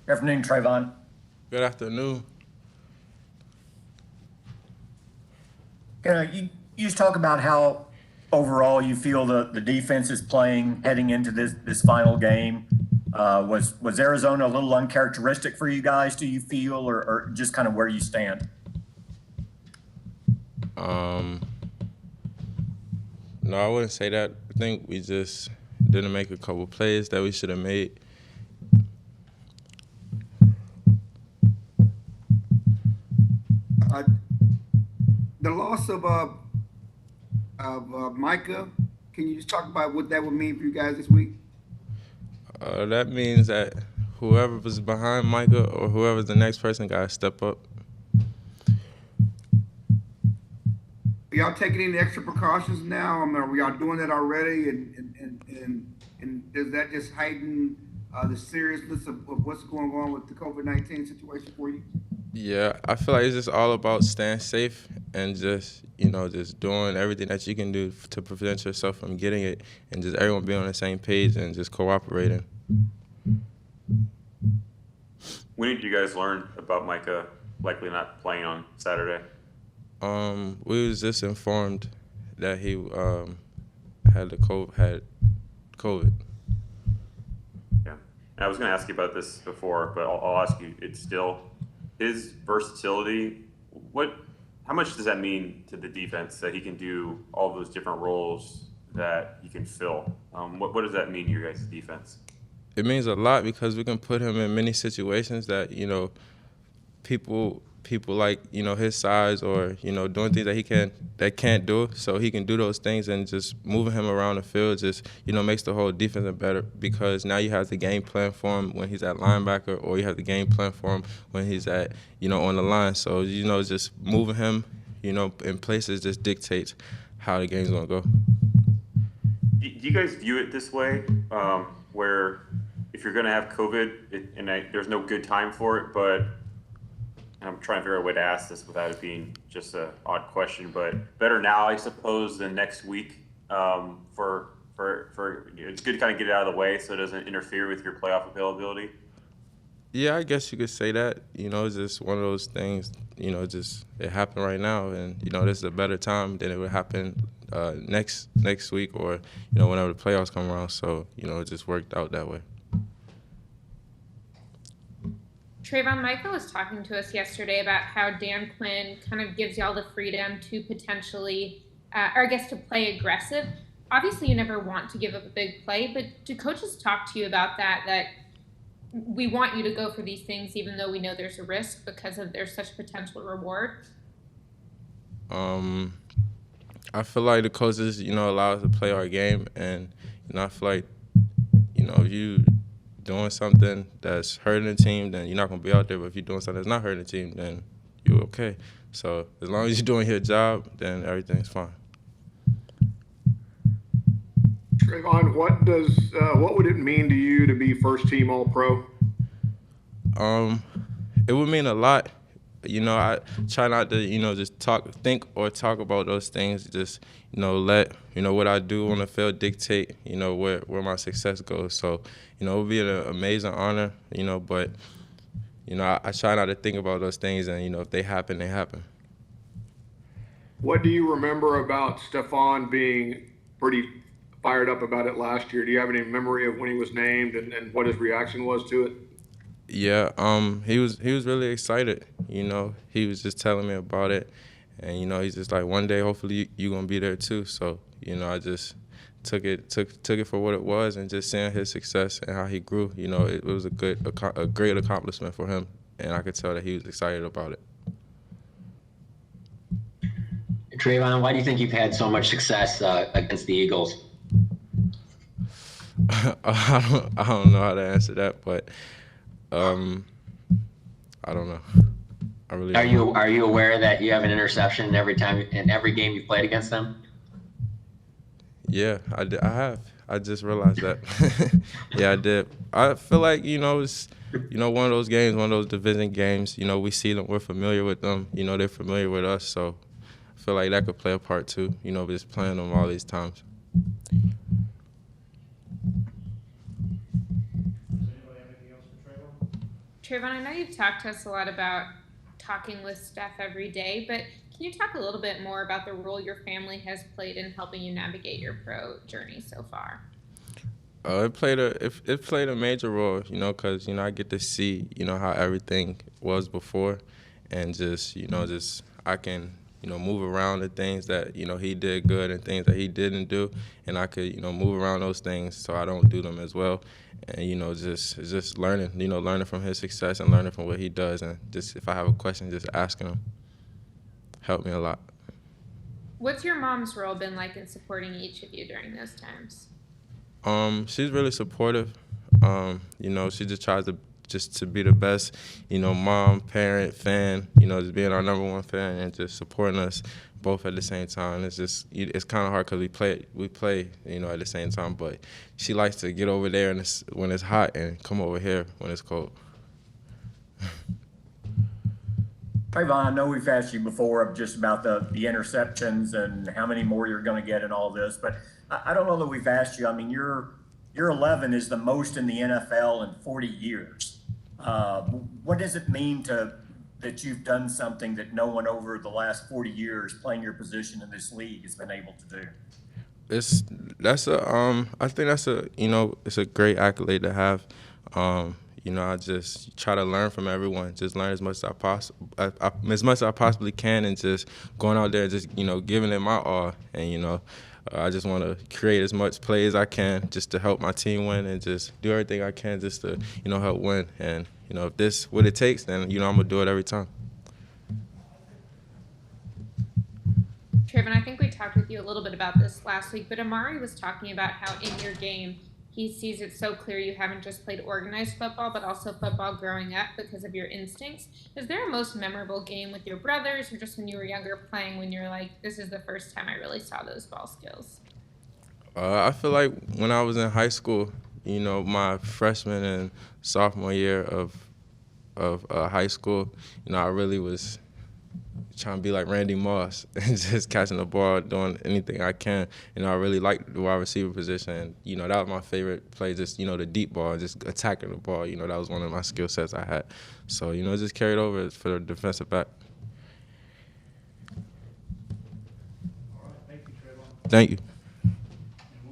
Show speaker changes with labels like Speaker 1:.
Speaker 1: Good afternoon, Trevon.
Speaker 2: Good afternoon.
Speaker 1: You just talk about how overall you feel the defense is playing heading into this final game. Was Arizona a little uncharacteristic for you guys? Do you feel, or just kind of where you stand?
Speaker 2: Um, no, I wouldn't say that. I think we just didn't make a couple plays that we should have made.
Speaker 3: The loss of Micah, can you just talk about what that would mean for you guys this week?
Speaker 2: That means that whoever was behind Micah or whoever's the next person got to step up.
Speaker 3: Are y'all taking any extra precautions now? I mean, are y'all doing that already? And does that just heighten the seriousness of what's going on with the COVID-19 situation for you?
Speaker 2: Yeah, I feel like it's just all about staying safe and just, just doing everything that you can do to prevent yourself from getting it and just everyone being on the same page and just cooperating.
Speaker 4: When did you guys learn about Micah likely not playing on Saturday?
Speaker 2: We was just informed that he had COVID.
Speaker 4: Yeah, and I was going to ask you about this before, but I'll ask you. It's still his versatility. How much does that mean to the defense that he can do all those different roles that he can fill? What does that mean to your guys' defense?
Speaker 2: It means a lot because we can put him in many situations that people like his size or doing things that can't do, so he can do those things, and just moving him around the field just makes the whole defense better because now you have the game plan for him when he's at linebacker, or you have the game plan for him when he's at on the line. So just moving him in places just dictates how the game's gonna go.
Speaker 4: Do you guys view it this way, where if you're going to have COVID, there's no good time for it, but I'm trying to figure out a way to ask this without it being just an odd question, but better now, I suppose, than next week. For it's good to kind of get it out of the way so it doesn't interfere with your playoff availability.
Speaker 2: Yeah, I guess you could say that. It's just one of those things. Just it happened right now, and this is a better time than it would happen next week or whenever the playoffs come around. So it just worked out that way.
Speaker 5: Trevon, Michael was talking to us yesterday about how Dan Quinn kind of gives y'all the freedom to potentially, or I guess to play aggressive. Obviously, you never want to give up a big play, but do coaches talk to you about that we want you to go for these things even though we know there's a risk because there's such potential reward?
Speaker 2: I feel like the coaches, allow us to play our game, and I feel like, if you doing something that's hurting the team, then you're not going to be out there. But if you're doing something that's not hurting the team, then you're okay. So as long as you're doing your job, then everything's fine.
Speaker 6: Trevon, what would it mean to you to be first team All-Pro?
Speaker 2: It would mean a lot. I try not to, just think about those things. Just, let, what I do on the field dictate, where my success goes. So, it would be an amazing honor, but, I try not to think about those things, and, if they happen, they happen.
Speaker 6: What do you remember about Stephon being pretty fired up about it last year? Do you have any memory of when he was named and what his reaction was to it?
Speaker 2: Yeah, he was really excited. He was just telling me about it, and he's just like, one day hopefully you gonna be there too. So I just took it for what it was, and just seeing his success and how he grew. It was a great accomplishment for him, and I could tell that he was excited about it.
Speaker 7: Trevon, why do you think you've had so much success against the Eagles?
Speaker 2: I don't know how to answer that, but. I don't know. I really.
Speaker 7: Are you aware that you have an interception every game you've played against them?
Speaker 2: Yeah, I have. I just realized that. Yeah, I did. I feel like it's one of those games, one of those division games. We see them, we're familiar with them. They're familiar with us, so I feel like that could play a part too. Just playing them all these times.
Speaker 5: Trayvon, I know you've talked to us a lot about talking with Steph every day, but can you talk a little bit more about the role your family has played in helping you navigate your pro journey so far?
Speaker 2: It played a major role, you know, because, you know, I get to see, you know, how everything was before, and just, you know, just I can, you know, move around the things that, you know, he did good and things that he didn't do, and I could, you know, move around those things so I don't do them as well. And, you know, just learning, you know, learning from his success and learning from what he does, and just if I have a question, just asking him helped me a lot.
Speaker 5: What's your mom's role been like in supporting each of you during those times?
Speaker 2: She's really supportive. You know, she just tries to be the best, you know, mom, parent, fan, you know, just being our number one fan and just supporting us both at the same time. It's kind of hard because we play, you know, at the same time, but she likes to get over there when it's hot and come over here when it's cold.
Speaker 1: Trayvon, I know we've asked you before just about the interceptions and how many more you're going to get and all this, but I don't know that we've asked you. I mean, your 11 is the most in the NFL in 40 years. What does it mean that you've done something that no one over the last 40 years playing your position in this league has been able to do?
Speaker 2: I think that's you know, it's a great accolade to have. You know, I just try to learn from everyone, just learn as much as I possibly can, and just going out there and just, you know, giving it my all. And, you know, I just want to create as much play as I can just to help my team win, and just do everything I can just to, you know, help win. And, you know, if this what it takes, then, you know, I'm going to do it every time.
Speaker 5: Trayvon, I think we talked with you a little bit about this last week, but Amari was talking about how in your game he sees it so clear you haven't just played organized football, but also football growing up because of your instincts. Is there a most memorable game with your brothers, or just when you were younger playing when you're like, this is the first time I really saw those ball skills?
Speaker 2: I feel like when I was in high school, you know, my freshman and sophomore year of high school, you know, I really was trying to be like Randy Moss and just catching the ball, doing anything I can. You know, I really liked the wide receiver position. And, you know, that was my favorite play, just, you know, the deep ball, just attacking the ball. You know, that was one of my skill sets I had. So, you know, it just carried over for the defensive back.
Speaker 8: All right, thank you, Trayvon.
Speaker 2: Thank you.